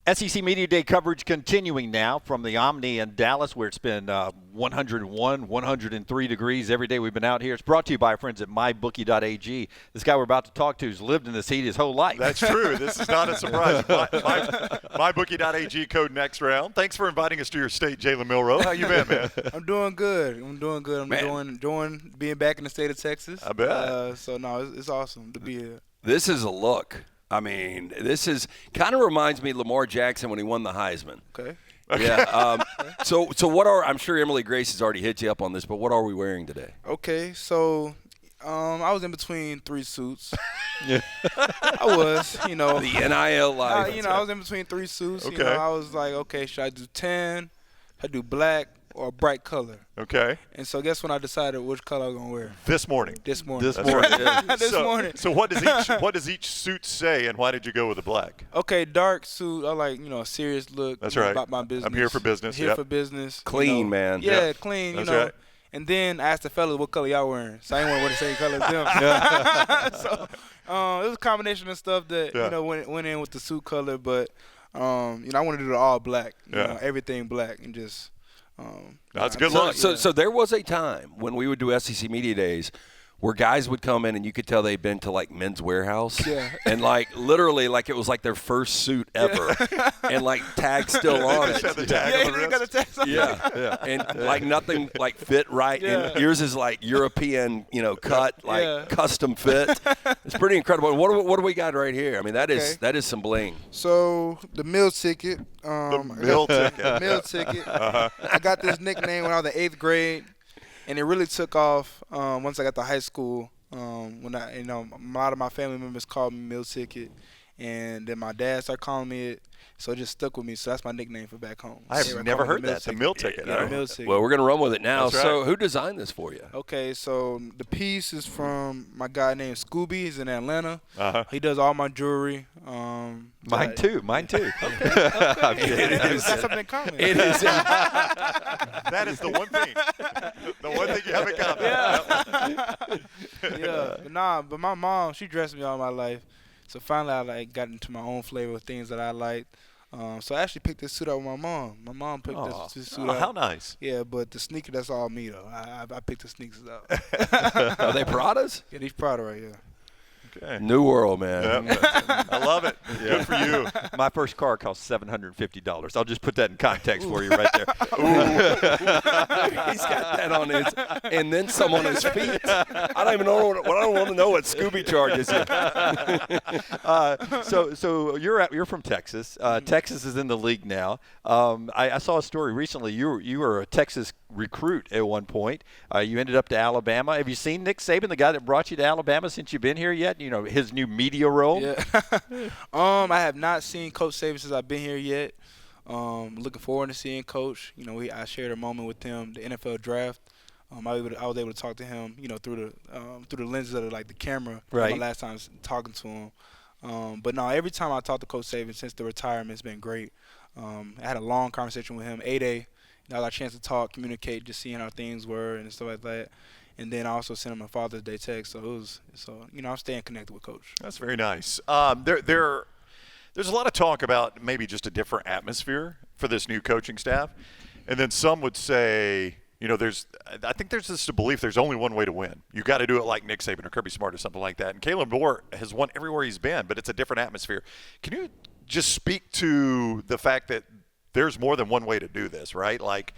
SEC Media Day coverage continuing now from the Omni in Dallas, where it's been 101, 103 degrees every day we've been out here. It's brought to you by our friends at mybookie.ag. This guy we're about to talk to has lived in this heat his whole life. That's true. This is not a surprise. Mybookie.ag code next round. Thanks for inviting us to your state, Jalen Milroe. How you been, man? I'm doing good. I'm enjoying being back in the state of Texas. I bet. It's awesome to be here. This is a look. I mean, this is kind of reminds me of Lamar Jackson when he won the Heisman. Okay. Yeah. So what are, I'm sure Emily Grace has already hit you up on this, but what are we wearing today? Okay, so I was in between three suits. Yeah. I was, The NIL life. I was in between three suits. Okay. I was like, okay, should I do tan, should I do black, or a bright color? Okay. And so guess when I decided which color I was going to wear? This morning. This morning. This morning. So what does each suit say, and why did you go with the black? Okay, dark suit. I like, a serious look. That's right. About my business. I'm here for business. Here for business. Clean, man. Yeah, Yep. clean. That's right. And then I asked the fellas what color y'all wearing. So I didn't want to wear the same color as them. So it was a combination of stuff that went in with the suit color, but I wanted to do it all black. Everything black and just. That's a good look. So there was a time when we would do SEC Media Days where guys would come in and you could tell they'd been to like Men's Warehouse. Yeah. And like literally like it was like their first suit ever. And like tag still on They just it. had the tag on the got the wrist. tags on. Yeah. And like nothing like fit right. Yeah. And yours is like European, cut, like custom fit. It's pretty incredible. What do we got right here? I mean, that is some bling. So the meal ticket. The meal ticket. Meal ticket. I got this nickname when I was in 8th grade. And it really took off once I got to high school. When a lot of my family members called me Meal Ticket, and then my dad started calling me it. So it just stuck with me. So that's my nickname for back home. I have never heard that. The meal ticket. Yeah, the meal ticket. Well, we're gonna run with it now. That's right. So who designed this for you? Okay, so the piece is from my guy named Scooby. He's in Atlanta. Uh-huh. He does all my jewelry. Mine too. Okay. It That's something in common. It is. That is the one thing. The one thing you have in common. Yeah. But my mom, she dressed me all my life. So finally I got into my own flavor of things that I liked. So I actually picked this suit out with my mom. My mom picked this suit out. How nice. Yeah, but the sneaker, that's all me, though. I picked the sneakers out. Are they Pradas? Yeah, these Prada right here. Okay. New world, man. Yep. I love it. Good for you. My first car cost $750. I'll just put that in context for you right there. He's got that on his, and then some on his feet. I don't even know. I don't want to know what Scooby charges you. So you're from Texas. Texas is in the league now. I saw a story recently. You were a Texas recruit at one point. You ended up to Alabama. Have you seen Nick Saban, the guy that brought you to Alabama, since you've been here yet? His new media role. Yeah. I have not seen Coach Saban since I've been here yet. Looking forward to seeing Coach. I shared a moment with him, the NFL draft. I was able to talk to him, through the lenses of the camera. Right. My last time talking to him. But no, every time I talk to Coach Saban since the retirement, it's been great. I had a long conversation with him, 8A. I got a chance to talk, communicate, just seeing how things were and stuff like that. And then I also sent him a Father's Day text. I'm staying connected with Coach. That's very nice. There's a lot of talk about maybe just a different atmosphere for this new coaching staff. And then some would say, I think there's this belief there's only one way to win. You got to do it like Nick Saban or Kirby Smart or something like that. And Caleb Moore has won everywhere he's been, but it's a different atmosphere. Can you just speak to the fact that there's more than one way to do this, right? Like,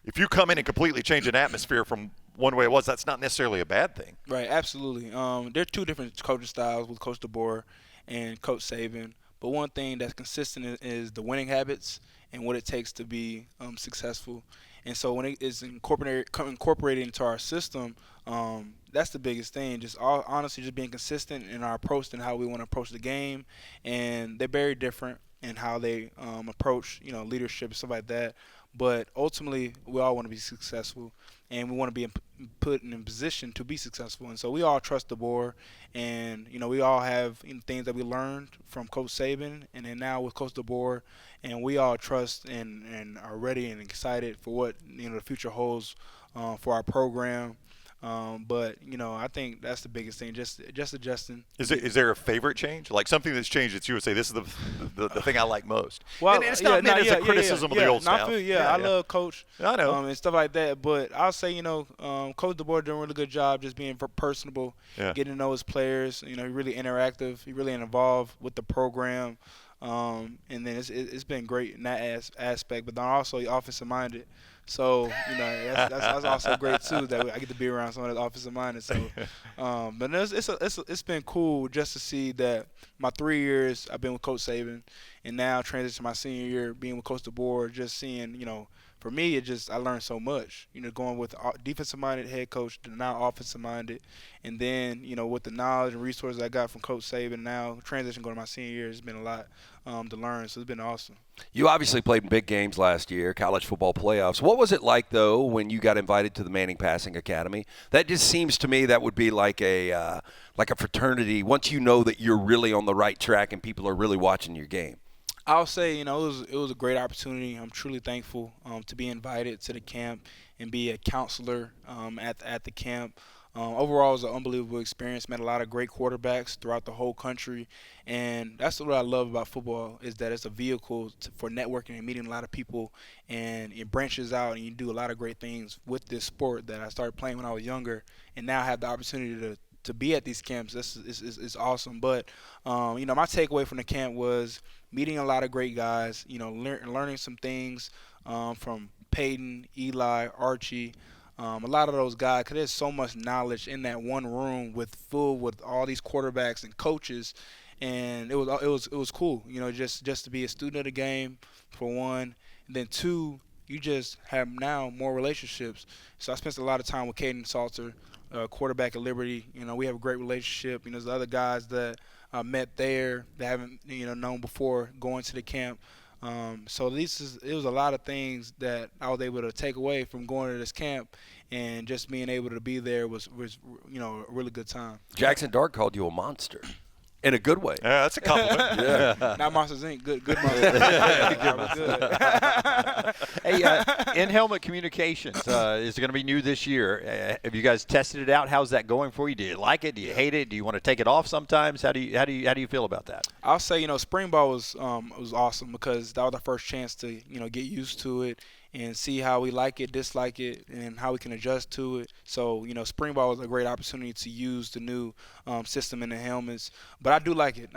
if you come in and completely change an atmosphere from one way it was, that's not necessarily a bad thing. Right, absolutely. There are two different coaching styles with Coach DeBoer and Coach Saban. But one thing that's consistent is the winning habits and what it takes to be successful. And so when it is incorporated into our system, that's the biggest thing. Honestly, just being consistent in our approach and how we want to approach the game. And they're very different in how they approach, leadership and stuff like that. But ultimately, we all want to be successful, and we want to be put in a position to be successful. And so we all trust DeBoer, and we all have things that we learned from Coach Saban, and then now with Coach DeBoer, and we all trust and are ready and excited for what the future holds for our program. But I think that's the biggest thing, just adjusting. Is there a favorite change, like something that's changed that you would say this is the thing I like most? Well, and it's not meant as a criticism of the old staff. I love Coach. I know. And stuff like that. But I'll say, Coach DeBoer doing a really good job just being personable, getting to know his players. He's really interactive. He's really involved with the program. And then it's been great in that aspect. But then also he's offensive minded. So that's also great too that I get to be around someone that's offensive minded. So, but it's been cool just to see that my 3 years I've been with Coach Saban, and now transition to my senior year being with Coach DeBoer, just seeing for me I learned so much. Going with defensive minded head coach to now offensive minded, and then with the knowledge and resources I got from Coach Saban, now transition going to my senior year has been a lot to learn. So it's been awesome. You obviously played in big games last year, college football playoffs. What was it like, though, when you got invited to the Manning Passing Academy? That just seems to me that would be like a fraternity once you know that you're really on the right track and people are really watching your game. I'll say, it was a great opportunity. I'm truly thankful to be invited to the camp and be a counselor at the camp. Overall, it was an unbelievable experience. Met a lot of great quarterbacks throughout the whole country, and that's what I love about football is that it's a vehicle for networking and meeting a lot of people, and it branches out, and you do a lot of great things with this sport that I started playing when I was younger, and now have the opportunity to be at these camps. This is awesome. But my takeaway from the camp was meeting a lot of great guys. Learning some things from Peyton, Eli, Archie. A lot of those guys, because there's so much knowledge in that one room full with all these quarterbacks and coaches, and it was cool. Just to be a student of the game for one, and then two, you just have now more relationships. So I spent a lot of time with Caden Salter, quarterback at Liberty. We have a great relationship. There's other guys that I met there that I haven't known before going to the camp. So it was a lot of things that I was able to take away from going to this camp, and just being able to be there was a really good time. Jackson Dart called you a monster. In a good way. Yeah, that's a compliment. Yeah. Not Monsters Inc. Good Monsters. Good. Hey, in-helmet communications is going to be new this year. Have you guys tested it out? How's that going for you? Do you like it? Do you hate it? Do you want to take it off sometimes? How do you feel about that? I'll say spring ball was awesome because that was our first chance to get used to it and see how we like it, dislike it, and how we can adjust to it. So, spring ball was a great opportunity to use the new system in the helmets. But I do like it.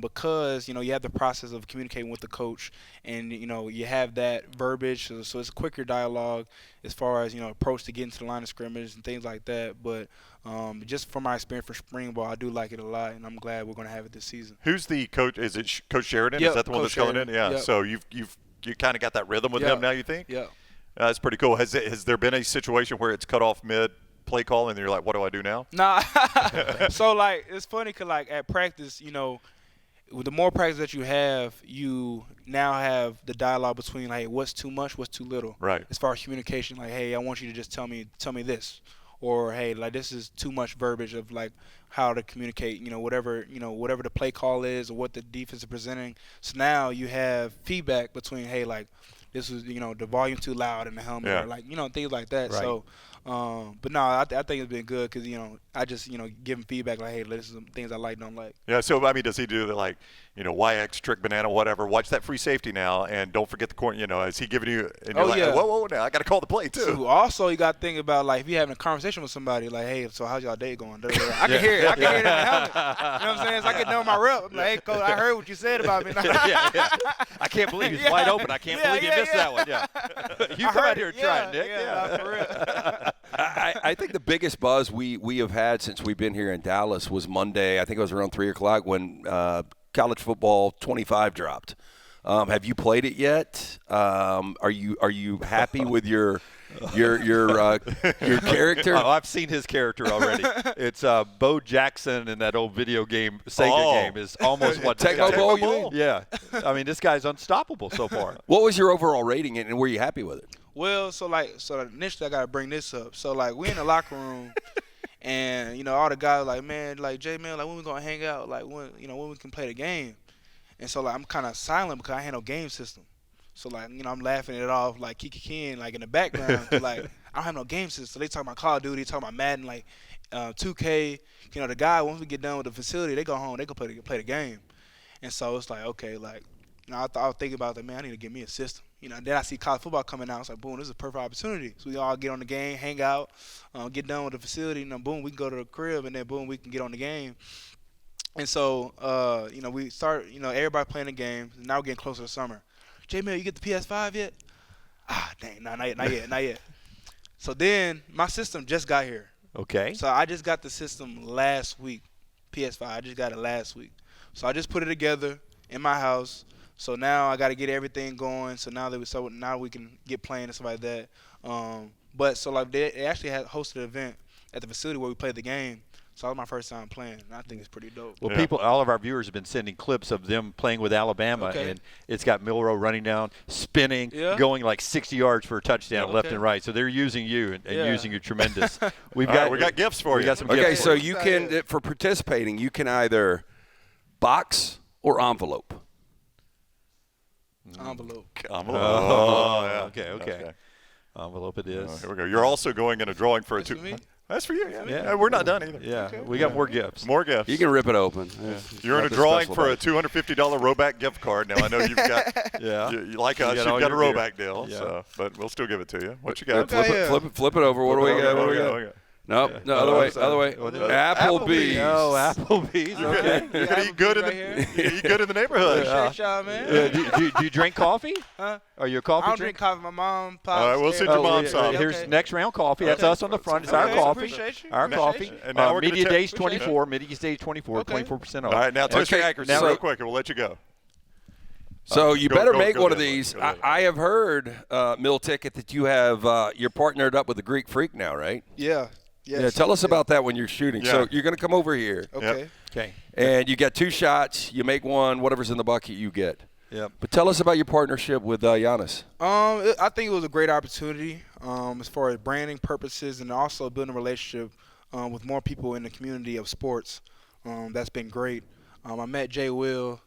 Because, you have the process of communicating with the coach, and, you have that verbiage. So it's a quicker dialogue as far as, approach to getting to the line of scrimmage and things like that. But just from my experience for spring ball, I do like it a lot, and I'm glad we're going to have it this season. Who's the coach? Is it Coach Sheridan? Yep, Is that the one Coach that's coming in? Sheridan. Yeah. Yep. So you kind of got that rhythm with him now, you think? Yeah. That's pretty cool. Has there been a situation where it's cut off mid play call and you're like, what do I do now? Nah. So, it's funny because, at practice, the more practice that you now have the dialogue between, what's too much, what's too little. Right. As far as communication, hey, I want you to just tell me this. Or, hey, this is too much verbiage of, how to communicate, whatever the play call is or what the defense is presenting. So now you have feedback between, hey, this is, the volume too loud in the helmet, or things like that. Right. So, but no, I think it's been good because, I just, give him feedback hey, this is some things I like, don't like. Yeah, so, does he do the, YX, trick, banana, whatever, watch that free safety now, and don't forget the corner, is he giving you, and you're yeah. Whoa, now I got to call the play, too. So also, you got to think about, if you're having a conversation with somebody, hey, so how's y'all day going? I can hear it. I can hear it in the helmet. You know what I'm saying? So I get done my rep. I'm hey, coach, I heard what you said about me. yeah. I can't believe he's wide open. I can't believe you missed that one. Yeah. You come out here and try it, Nick. Yeah, for real. I think the biggest buzz we have had since we've been here in Dallas was Monday. I think it was around 3 o'clock when college football 25 dropped. Have you played it yet? Are you happy with your character? Oh, I've seen his character already. It's Bo Jackson in that old video game, Sega game, is almost what this Tecmo guy Bowl, is. you mean? Yeah. This guy's unstoppable so far. What was your overall rating, and were you happy with it? Well, so initially I gotta bring this up. So we in the locker room, and all the guys man, Jay, man, when we gonna hang out? When we can play the game? And so I'm kind of silent because I had no game system. So I'm laughing it off kiki in in the background. I I don't have no game system. So they talking about Call of Duty, talking about Madden, like 2K. You know, the guy, once we get done with the facility, they go home, they go play the game. And so it's like, okay, like, you know, I was thinking about that, man, I need to get me a system. You know, then I see college football coming out. It's like, boom, this is a perfect opportunity. So we all get on the game, hang out, get done with the facility, and then boom, we can go to the crib, and then boom, we can get on the game. And so, you know, we start, you know, everybody playing the game. Now we're getting closer to summer. J-Mill, you get the PS5 yet? Dang, not yet. So then my system just got here. Okay. So I just got the system last week, PS5. I just got it last week. So I just put it together in my house. So now I got to get everything going. So now now we can get playing and stuff like that. But so like they actually had hosted an event at the facility where we played the game. So that was my first time playing, and I think it's pretty dope. Well, all of our viewers have been sending clips of them playing with Alabama, and it's got Milroe running down, spinning, going like 60 yards for a touchdown left and right. So they're using you and using you tremendous. We got gifts for you. We got some Okay, gifts so for you can, for participating, you can either box or envelope. Envelope. Oh, yeah. Okay. Envelope it is. Here we go. You're also going in a drawing for a two. That's for you. Yeah. We're not done either. Yeah, we got more gifts. More gifts. You can rip it open. Yeah. You're in a drawing for a $250 Roback gift card. Now I know you've got. you like us. You've got a Roback deal. Yeah. So, but we'll still give it to you. What you got? Flip it over. What do we got? Nope. No, other way. Applebee's. Oh, Applebee's. Okay. You're gonna eat good in the neighborhood. Appreciate y'all, man. Do you drink coffee? Huh? Are you a coffee I don't drinker? drink coffee. My mom, pops. All right, we'll send your mom some. Here's next round coffee. That's us on the front. It's our coffee. Appreciate you. Our Appreciate coffee. And now we're Media gonna Days 24. Media Days 24. 24% off. All right, now test your accuracy real quick, and we'll let you go. So you better make one of ahead, these. go ahead. I have heard, Mill Ticket, that you have you're partnered up with the Greek Freak now, right? Yeah. Yeah. Tell us about that when you're shooting. Yeah. So you're going to come over here. Okay. Okay. And you get 2 shots. You make one. Whatever's in the bucket, you get. Yep. But tell us about your partnership with Giannis. I think it was a great opportunity as far as branding purposes and also building a relationship with more people in the community of sports. That's been great. I met Jay Will.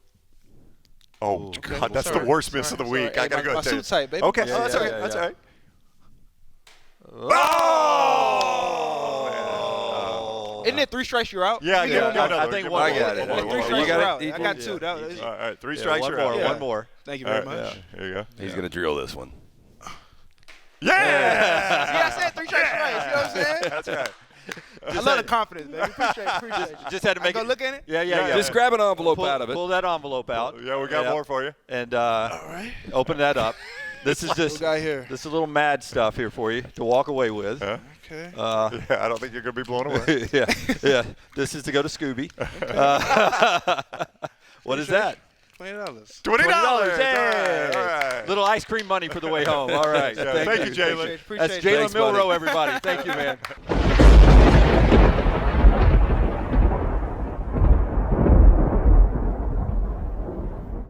Oh, God, that's the worst miss of the week. Hey, I got to go my and tell you. suit's tight, baby. Okay, Yeah, that's yeah, all right. yeah, That's yeah. all right. Isn't it 3 strikes you're out? Yeah, You get one more. I think one I got it. Three You strikes got you're it? out. You I got did? 2. That was- All right, 3 strikes. one you're more. out. One more. Thank you very All right, much. Here you go. He's going to drill this one. Yeah! Yeah, I said 3 strikes you're out. You know what I'm saying? That's right. I love the confidence, baby. Appreciate it. Just had to make Go it. look at it? Yeah. Just grab an envelope out of it. Pull that envelope out. Yeah, we got more for you. And All right. open that up. This is just we got here? This is a little mad stuff here for you to walk away with. Okay. Yeah, I don't think you're going to be blown away. yeah. This is to go to Scooby. What is that? $20. $20. Hey! All right. Little ice cream money for the way home. All right. Yeah, thank you, Jalen. Appreciate That's it. Jalen Thanks, buddy. Milroe, everybody. Thank you, man.